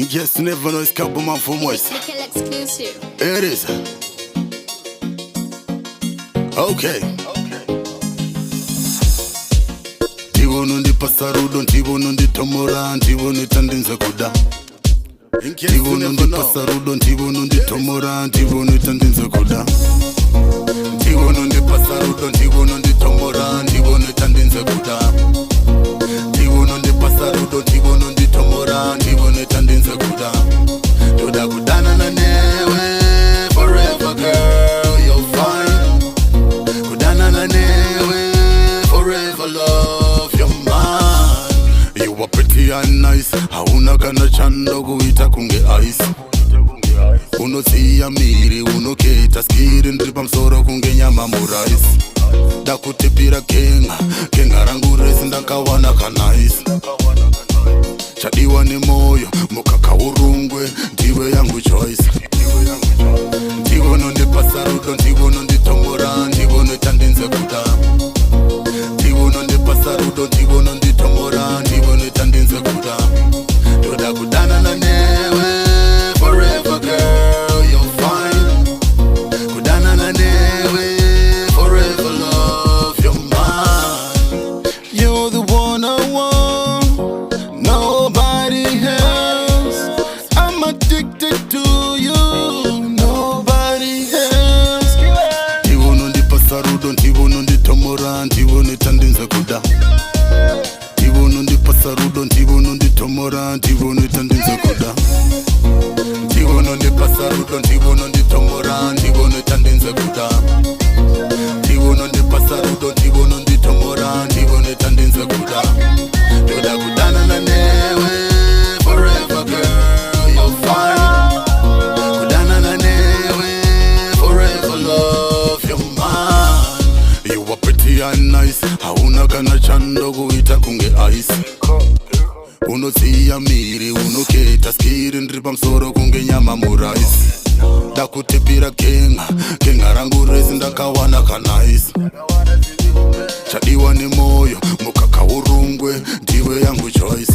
Yes, never know it's Cabo Man from West. Exclusive. It is. Okay. Ndivono ndipasa rudo, ndivono nditomora, ndivono itandinza kuda. Ndivono ndipasa rudo, ndivono nditomora, ndivono itandinza kuda. Ndivono ndipasa rudo, ndivono nditomora, ndivono itandinza kuda. Ndivono ndipasa rudo, ndivono nditomora, ndivono itandinza kuda. Toda kudana na newe forever girl, you're fine. Kudana na newe forever love, you're mine. You are pretty and nice, hauna kana chando kuita kunge ice. Unoziya miri, unoketa skiri, ndiri pamusoro kunge nyama muraisi. Ndakutipira kenga rangu resi ndakawana kanaisi. Chadiwa ni moyo, mukaka urungwe, ndiwe yangu choice. Ndivono ndipasa rudo, ndivono nditomora, ndivono itandinze kuda. Ndivono ndipasa rudo, ndivono nditomora, ndivono itandinze kuda. Toda kudana na newe forever girl, you're fine. Kudana na newe forever love, you're mine. You're the one I want, nobody else. I'm addicted to you, nobody else. Ndivono ndipasa rudo, ndivono nditomora, ndivono itandinze kuda. Ndivono ndipasa rudo, ndivono nditomora, ndivono itandinze kuda. Ndivono ndipasa rudo, ndivono nditomora, ndivono itandinze kuda. Ndivono ndipasa rudo, ndivono nditomora, ndivono itandinze kuda. Toda kudana na newe forever girl, you're fine. Kudana na newe forever love, you're mine. You are pretty and nice, hauna kana chando kuita kunge ice. Unoziya miri, unoketa skiri, ndiri pamusoro kunge nyama muraisi. Ndakutipira kenga rangu resi ndakawana kanaisi. Chadiwa ni moyo, mukaka urungwe, ndiwe yangu choice.